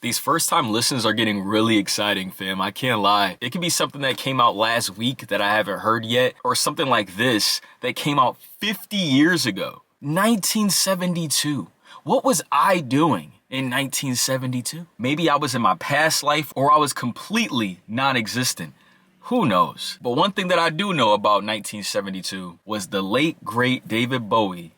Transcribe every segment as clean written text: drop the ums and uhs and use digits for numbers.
These first-time listens are getting really exciting, fam. I can't lie. It could be something that came out last week that I haven't heard yet, or something like this that came out 50 years ago. 1972. What was I doing in 1972? Maybe I was in my past life, or I was completely non-existent. Who knows? But one thing that I do know about 1972 was the late, great David Bowie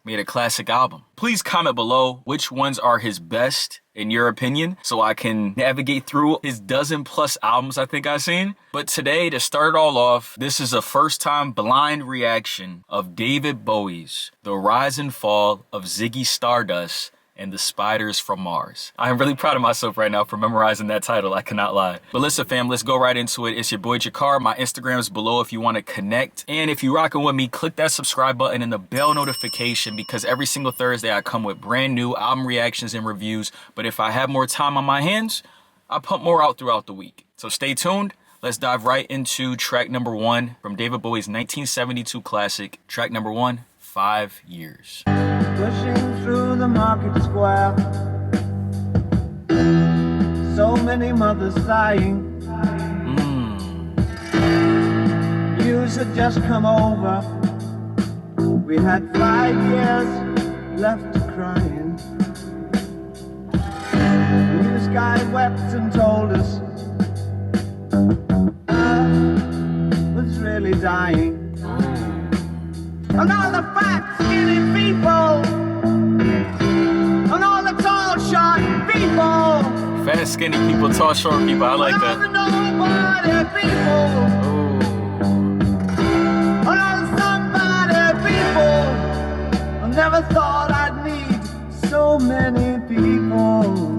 made a classic album. Please comment below which ones are his best in your opinion, so I can navigate through his dozen plus albums I think I've seen. But today, to start it all off, this is a first time blind reaction of David Bowie's The Rise and Fall of Ziggy Stardust and the Spiders from Mars. I am really proud of myself right now for memorizing that title, I cannot lie. But listen fam, let's go right into it. It's your boy JaKar. My Instagram is below if you want to connect. And if you're rocking with me, click that subscribe button and the bell notification, because every single Thursday I come with brand new album reactions and reviews. But if I have more time on my hands, I pump more out throughout the week. So stay tuned. Let's dive right into track number 1 from David Bowie's 1972 classic. Track number 1, 5 Years. Pushing through the market square, so many mothers sighing. News had just come over. We had 5 years left crying. The news guy wept and told us Earth was really dying. And all the fat, skinny people, and all the tall, short people. Fat, skinny people, tall, short people, I like that. And all the nobody people, and all the somebody people. I never thought I'd need so many people.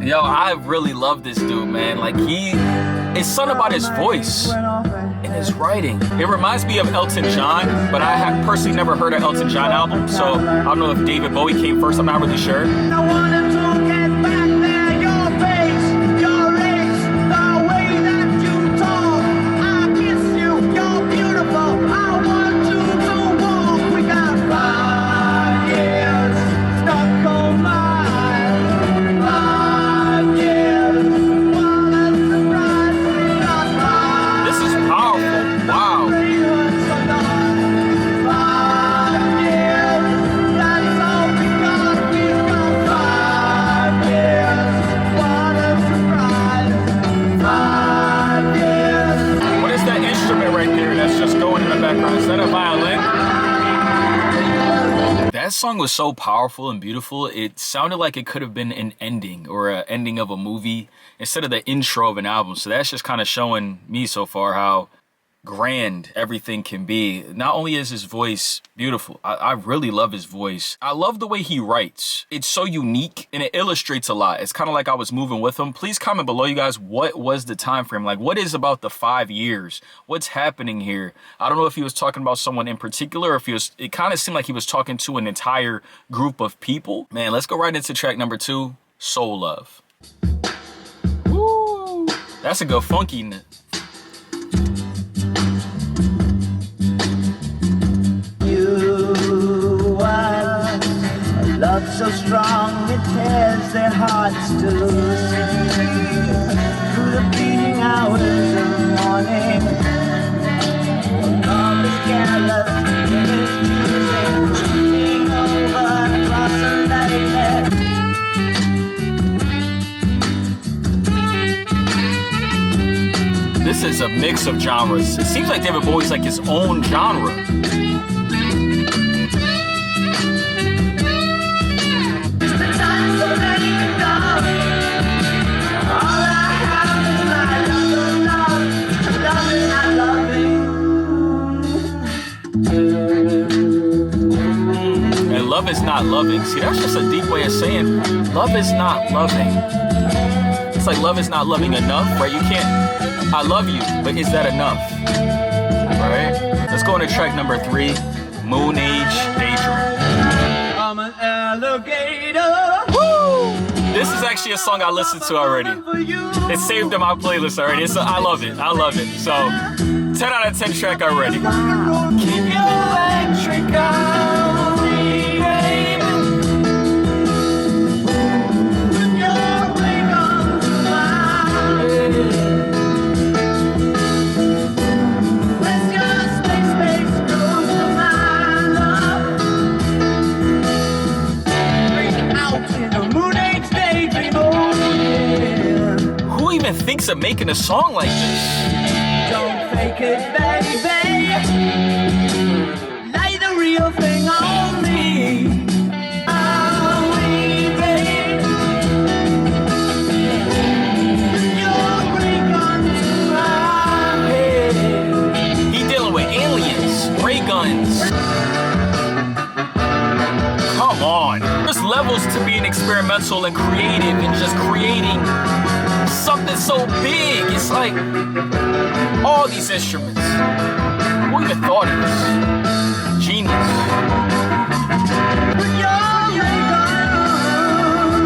Yo, I really love this dude, man. Like, it's something about his voice and his writing. It reminds me of Elton John, but I have personally never heard an Elton John album, so I don't know if David Bowie came first, I'm not really sure. I wanted to get back there, your face, your race, the way that you talk. I kiss you, you're beautiful, I want you to walk. We got 5 years stuck on mine. 5 years, what a surprise. We got 5 This is powerful, wow. years for none. 5 years, that's all we got. We've got 5 years, what a surprise. 5 years. What is that instrument right there that's just going in the background? Is that a violin? That song was so powerful and beautiful. It sounded like it could have been an ending or an ending of a movie instead of the intro of an album. So that's just kind of showing me so far how grand everything can be. Not only is his voice beautiful, I really love his voice. I love the way he writes. It's so unique and it illustrates a lot. It's kind of like I was moving with him. Please comment below, you guys, what was the time frame? Like, what is about the 5 years? What's happening here? I don't know if he was talking about someone in particular, or if it kind of seemed like he was talking to an entire group of people. Man, let's go right into track number 2, Soul Love. Woo! That's a good funky. Love so strong it tears their hearts to lose. Through the beating hours of the morning, love is careless, it is choosing, leaning over across the night. This is a mix of genres. It seems like David Bowie's like his own genre. And love is not loving. See, that's just a deep way of saying love is not loving. It's like love is not loving enough, right? You can't, I love you, but is that enough? Right? Let's go into track number 3, Moonage Daydream. I'm an alligator. Woo! This is actually a song I listened to already. It's saved in my playlist already. I love it. I love it. So, 10 out of 10 track already. Keep your electric on me, baby. Put your even thinks of making a song like this? Don't fake it, baby. Lay the real thing on me. I'll leave it. Your ray gun to my head. He dealing with aliens, ray guns. Come on. There's levels to being experimental and creative and just creating something so big. It's like all these instruments. Who even thought of this? Genius. Put your ray gun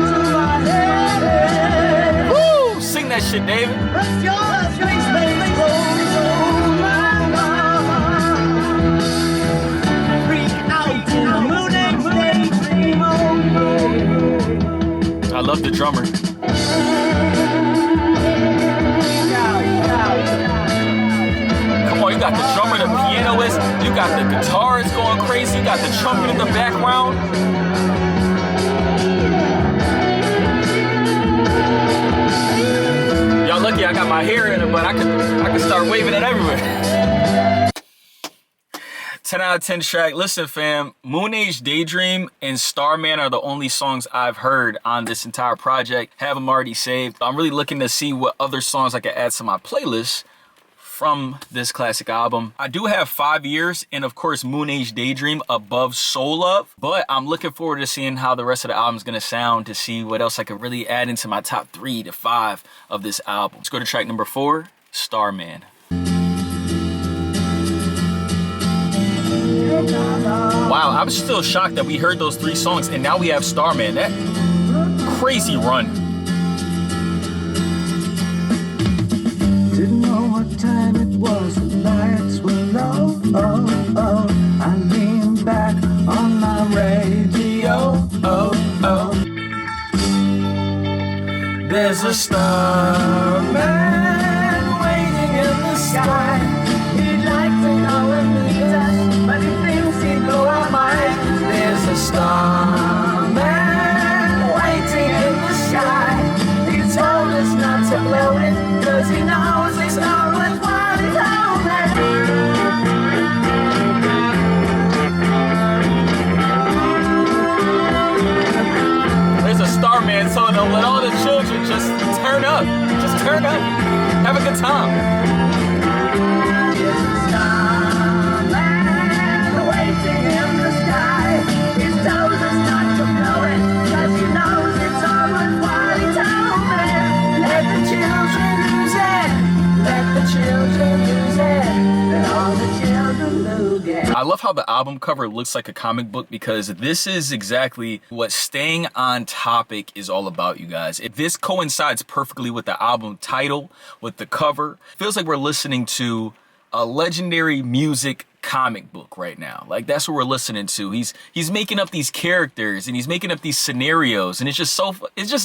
to my head. Woo! Sing that shit, David. Press your strings, baby. Roll my mind. Freak out in the Moonage Daydream. I love the drummer. Come on, you got the drummer, the pianoist, you got the guitarist going crazy, you got the trumpet in the background. Y'all lucky I got my hair in it, but I can start waving it everywhere. 10 out of 10 track. Listen, fam, Moonage Daydream and Starman are the only songs I've heard on this entire project. Have them already saved. I'm really looking to see what other songs I can add to my playlist from this classic album. I do have 5 Years and of course Moonage Daydream above Soul Love, but I'm looking forward to seeing how the rest of the album's gonna sound, to see what else I could really add into my top 3 to 5 of this album. Let's go to track number 4, Starman. Wow, I'm still shocked that we heard those 3 songs and now we have Starman. That crazy run. Didn't know what time it was, the lights were low. Oh, oh. I leaned back on my radio. Oh, oh. There's a starman waiting in the sky. He'd like to know and meet us, but he thinks he'd blow our minds. There's a starman waiting in the sky. He told us not to blow it, 'cause he knows it's not worthwhile. He told me. There's a Starman telling them, let all the children just turn up. Just turn up. Have a good time. There's a starman waiting in the sky. He told us not to blow it, 'cause he knows it's all worthwhile. He told me, let the children lose it. Let the children lose it. Let all the children lose it. I love how the album cover looks like a comic book, because this is exactly what staying on topic is all about, you guys. If this coincides perfectly with the album title, with the cover, feels like we're listening to a legendary music comic book right now. Like, that's what we're listening to. He's making up these characters and he's making up these scenarios, and it's just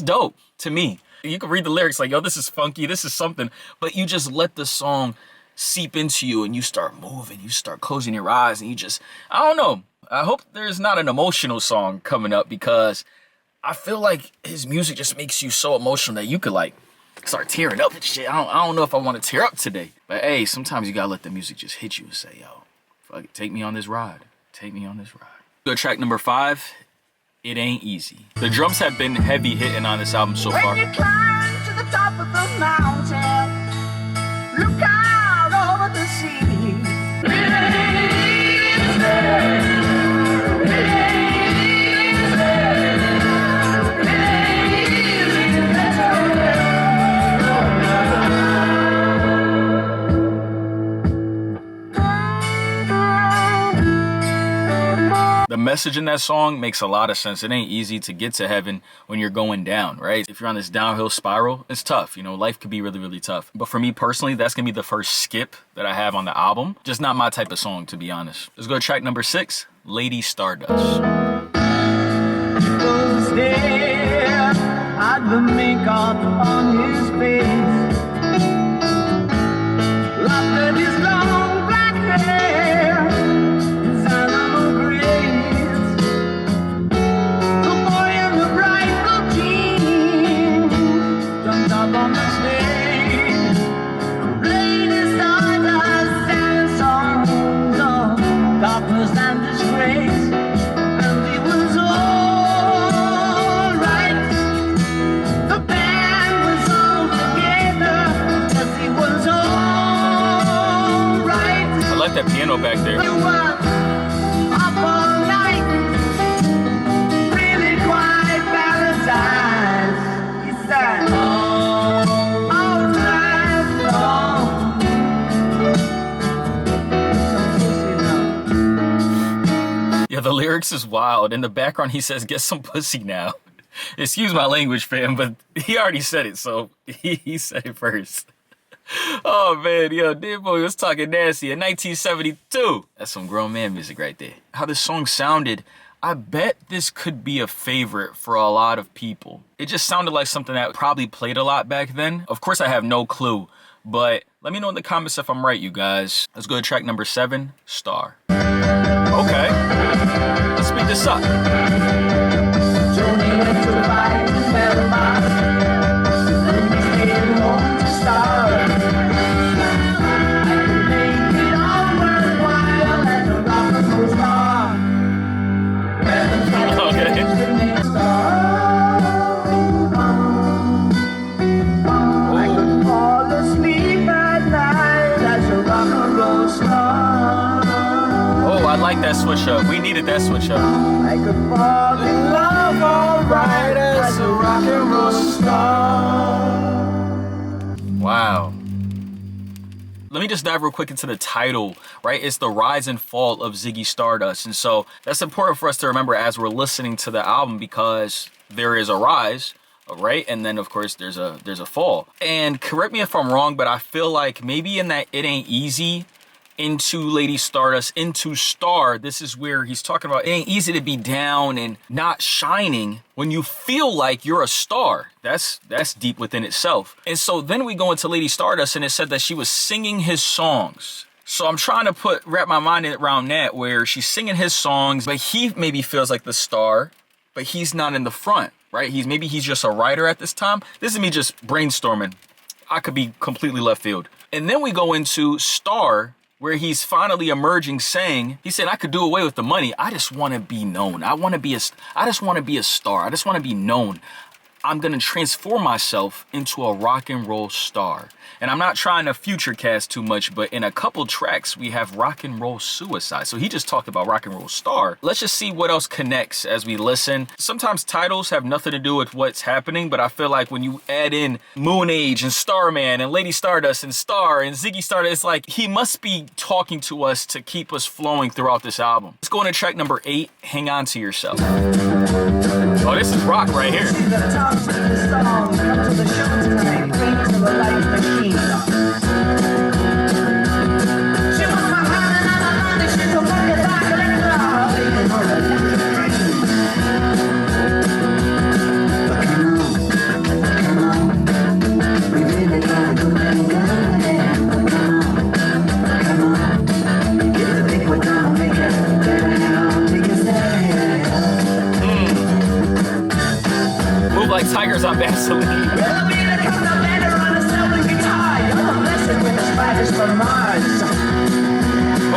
dope to me. You can read the lyrics like, yo, this is funky, this is something, but you just let the song seep into you and you start moving, you start closing your eyes, and you just, I don't know. I hope there's not an emotional song coming up, because I feel like his music just makes you so emotional that you could like start tearing up and shit. I don't know if I want to tear up today, but hey, sometimes you gotta let the music just hit you and say, yo, fuck it, take me on this ride. Take me on this ride. Go to track number 5, It Ain't Easy. The drums have been heavy hitting on this album so far. When you climb to the top of the mountain, look out over the sea. It ain't easy. It ain't easy. It ain't easy. The message in that song makes a lot of sense. It ain't easy to get to heaven when you're going down, right? If you're on this downhill spiral, it's tough. You know, life could be really, really tough. But for me personally, that's gonna be the first skip that I have on the album. Just not my type of song, to be honest. Let's go to track number 6, Lady Stardust. People stare at the makeup on his face. Laughed at his long black hair, his animal grace. The boy in the bright blue jeans jumped up on the stage. piano back there. You were up all night, really quite Valentine's. He said, all night long. Yeah, the lyrics is wild. In the background, he says, "Get some pussy now." Excuse my language, fam, but he already said it, so he said it first. Oh, man, yo, Dear Bowie was talking nasty in 1972. That's some grown man music right there. How this song sounded, I bet this could be a favorite for a lot of people. It just sounded like something that probably played a lot back then. Of course, I have no clue, but let me know in the comments if I'm right, you guys. Let's go to track number 7, Star. Okay, let's speed this up. Joni went to buy the mailbox, and we stayed home to start. I could make it all worthwhile as a rock and roll star. Okay. I could fall asleep at night as a rock and roll star. Oh, I like that switch up. We needed that switch up. I could fall in love alright as a rock and roll star. Wow. Let me just dive real quick into the title, right? It's the rise and fall of Ziggy Stardust. And so that's important for us to remember as we're listening to the album, because there is a rise, right? And then of course there's a fall. And correct me if I'm wrong, but I feel like maybe in that It Ain't Easy into Lady Stardust, into Star, this is where he's talking about it ain't easy to be down and not shining when you feel like you're a star. That's deep within itself. And so then we go into Lady Stardust, and it said that she was singing his songs. So I'm trying to wrap my mind around that, where she's singing his songs, but he maybe feels like the star, but he's not in the front, right? Maybe he's just a writer at this time. This is me just brainstorming. I could be completely left field. And then we go into Star, where he's finally emerging, saying, he said, I could do away with the money. I just want to be known. I just want to be a star. I just want to be known. I'm going to transform myself into a rock and roll star. And I'm not trying to future cast too much, but in a couple tracks, we have rock and roll suicide. So he just talked about rock and roll star. Let's just see what else connects as we listen. Sometimes titles have nothing to do with what's happening, but I feel like when you add in Moonage and Starman and Lady Stardust and Star and Ziggy Stardust, it's like he must be talking to us to keep us flowing throughout this album. Let's go into track number 8, Hang On To Yourself. Oh, this is rock right here. Move like tigers on Vaseline.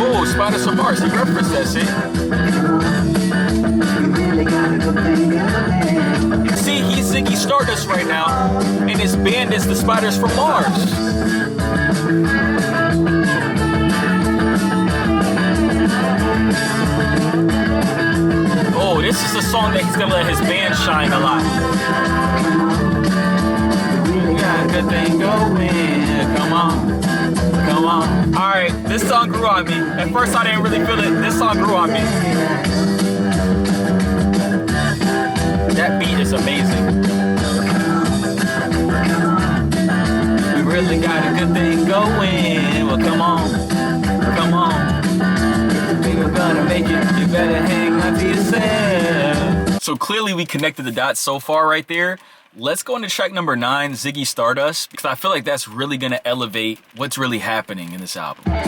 Oh, Spiders from Mars. He referenced that shit. See, he's Ziggy Stardust right now, and his band is the Spiders from Mars. Oh, this is the song that he's gonna let his band shine a lot. We got a good thing going. Come on. Come on. Alright, this song grew on me. At first I didn't really feel it. This song grew on me. That beat is amazing. We really got a good thing going. Well, come on. Come on. We're gonna make it. You better hang on to yourself. So clearly we connected the dots so far right there. Let's go into track number 9, Ziggy Stardust, because I feel like that's really going to elevate what's really happening in this album. Now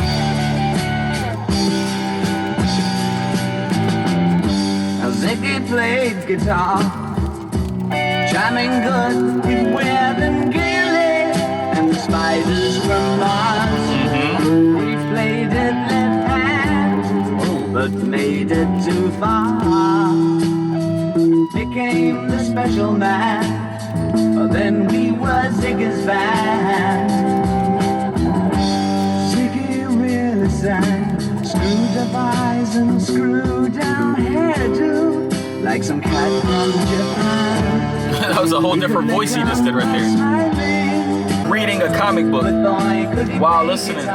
Ziggy played guitar, jamming good with Webb and Gilly, and the Spiders from Mars. We played it left hand, but made it too far. Became the special man. Then we were Ziggy's band. Ziggy really sang, and screw down hairdo, like some cat from Japan. That was a whole different voice he just did right there. Reading a comic book while listening.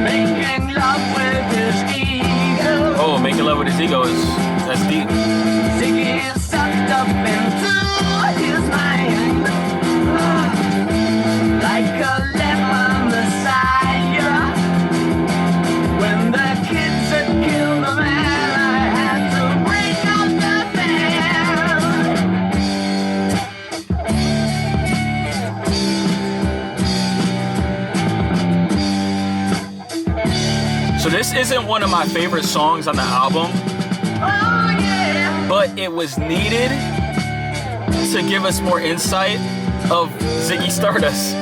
Making love with his ego. Oh, making love with his ego that's deep. Ziggy is sucked up into his mind, like a leper messiah. When the kids had killed the man, I had to break up the band. So this isn't one of my favorite songs on the album, Oh yeah. but it was needed to give us more insight of Ziggy Stardust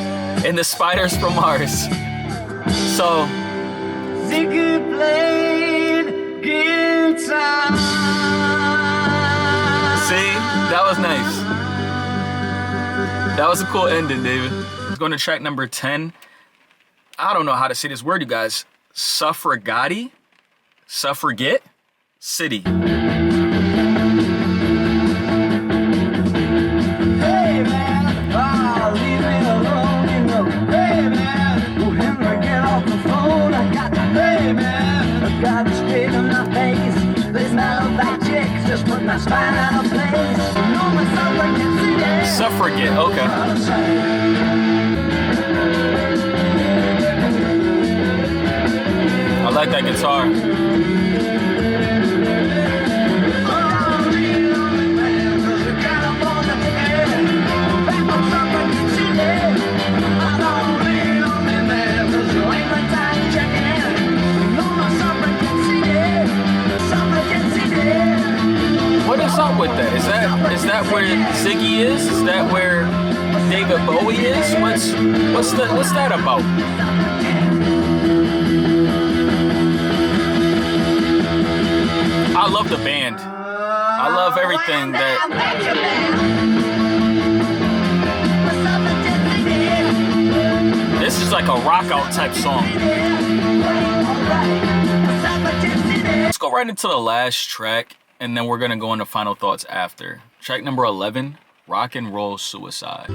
and the Spiders from Mars. So, Ziggy played guitar. see, that was nice. That was a cool ending, David. Let's go to track number 10. I don't know how to say this word, you guys. Suffragette City. Hey man, leave me alone, you know. Hey man, oh Henry, get off the phone. I got to, hey man, I got to straight in my face. They smell like chicks, just put my spine out of place. No, my Suffragette City. Suffragette, okay. I like that guitar. What is up with that? Is that where Ziggy is? Is that where David Bowie is? What's that about? I love the band. I love everything that. This is like a rock out type song. Let's go right into the last track, and then we're gonna go into final thoughts after. Track number 11, Rock and Roll Suicide.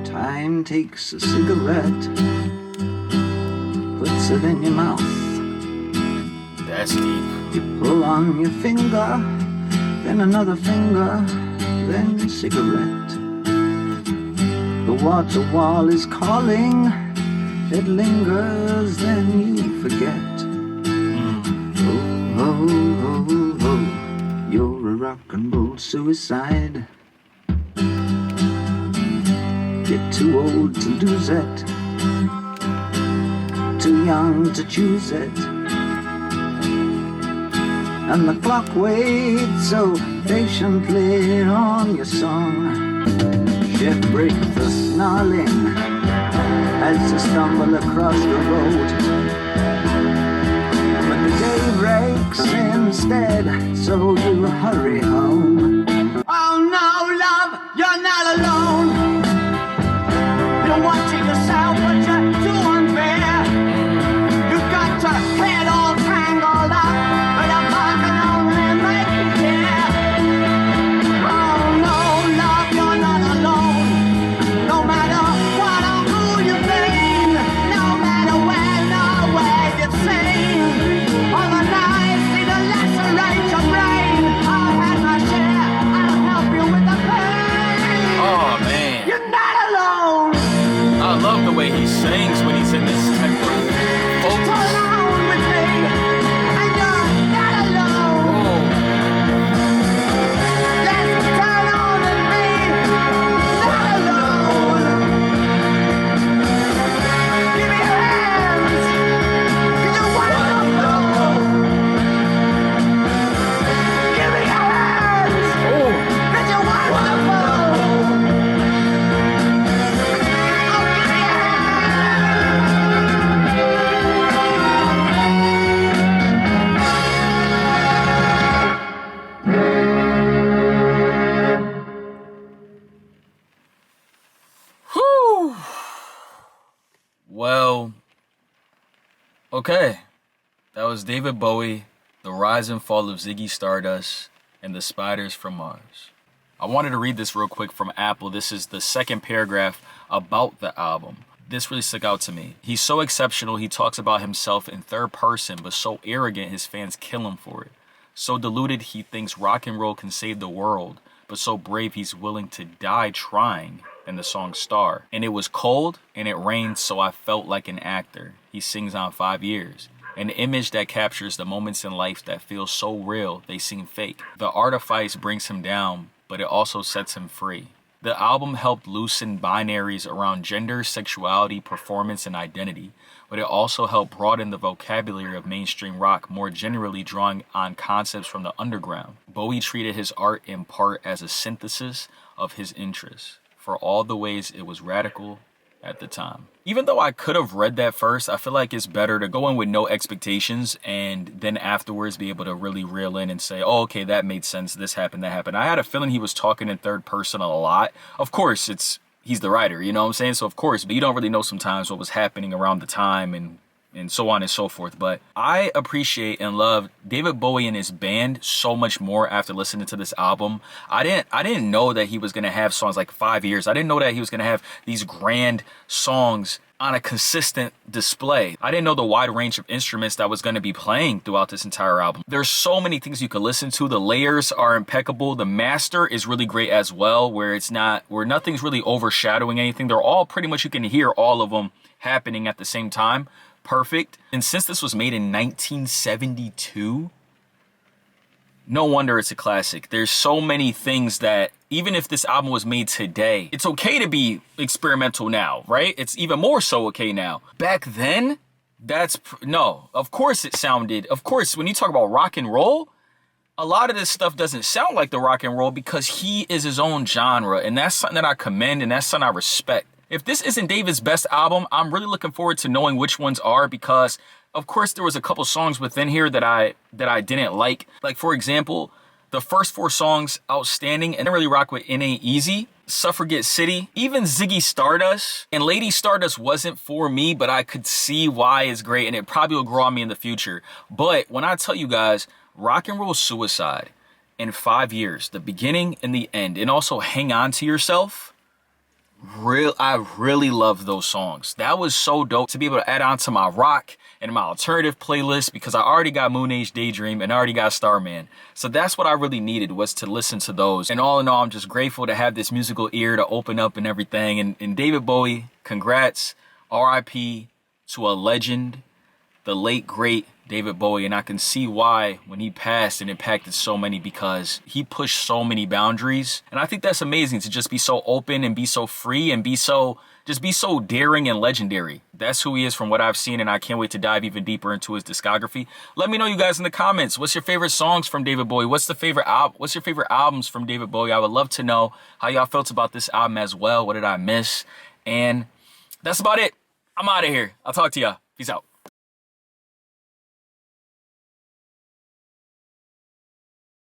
Time takes a cigarette, puts it in your mouth. That's deep. You pull on your finger, then another finger, then cigarette. The water wall is calling, it lingers, then you forget. Oh, oh, oh, oh, you're a rock and roll suicide. Get too old to lose it, too young to choose it. And the clock waits so patiently on your song. Ship break the snarling as you stumble across the road. But the day breaks instead, so you hurry home. Oh no, love, you're not alone. You're watching yourself, but you're too unfair. You've got your head all tangled up, but a bug can only make you care. Oh no, love, you're not alone. No matter what or who you've been, no matter when or where you've seen, all the knives need to lacerate your brain. I've had my share Okay, that was David Bowie, The Rise and Fall of Ziggy Stardust, and The Spiders from Mars. I wanted to read this real quick from Apple. This is the second paragraph about the album. This really stuck out to me. He's so exceptional, he talks about himself in third person, but so arrogant his fans kill him for it. So deluded he thinks rock and roll can save the world, but so brave he's willing to die trying, in the song Star. And it was cold and it rained, so I felt like an actor. He sings on 5 years. An image that captures the moments in life that feel so real they seem fake. The artifice brings him down, but it also sets him free. The album helped loosen binaries around gender, sexuality, performance, and identity, but it also helped broaden the vocabulary of mainstream rock, more generally drawing on concepts from the underground. Bowie treated his art in part as a synthesis of his interests, for all the ways it was radical at the time. Even though I could have read that first, I feel like it's better to go in with no expectations and then afterwards be able to really reel in and say, oh, okay, that made sense. This happened, that happened. I had a feeling he was talking in third person a lot. Of course, he's the writer, you know what I'm saying? So of course, but you don't really know sometimes what was happening around the time and so on and so forth. But I appreciate and love David Bowie and his band so much more after listening to this album. I didn't know that he was going to have songs like 5 years. I didn't know that he was going to have these grand songs on a consistent display. I didn't know the wide range of instruments that was going to be playing throughout this entire album. There's so many things you could listen to. The layers are impeccable. The master is really great as well, where nothing's really overshadowing anything. They're all pretty much, you can hear all of them happening at the same time. Perfect. And since this was made in 1972, no wonder it's a classic. There's so many things that even if this album was made today, it's okay to be experimental now, right? It's even more so okay now. Back then, no, of course it sounded, of course, when you talk about rock and roll, a lot of this stuff doesn't sound like the rock and roll because he is his own genre. And that's something that I commend and that's something I respect. If this isn't David's best album, I'm really looking forward to knowing which ones are, because of course there was a couple songs within here that I didn't like. Like for example, the first 4 songs, outstanding, and I didn't really rock with It Ain't Easy, Suffragette City, even Ziggy Stardust, and Lady Stardust wasn't for me, but I could see why it's great and it probably will grow on me in the future. But when I tell you guys, Rock and Roll Suicide in 5 years, the beginning and the end, and also Hang On to Yourself, I really love those songs. That was so dope to be able to add on to my rock and my alternative playlist, because I already got Moonage Daydream and I already got Starman. So that's what I really needed, was to listen to those. And all in all, I'm just grateful to have this musical ear to open up and everything. And David Bowie, congrats. R.I.P. to a legend, the late, great David Bowie. And I can see why when he passed it impacted so many, because he pushed so many boundaries. And I think that's amazing, to just be so open and be so free and be so daring and legendary. That's who he is from what I've seen, and I can't wait to dive even deeper into his discography. Let me know, you guys, in the comments, what's your favorite songs from David Bowie? What's your favorite albums from David Bowie? I would love to know how y'all felt about this album as well. What did I miss? And that's about it. I'm out of here. I'll talk to y'all. Peace out.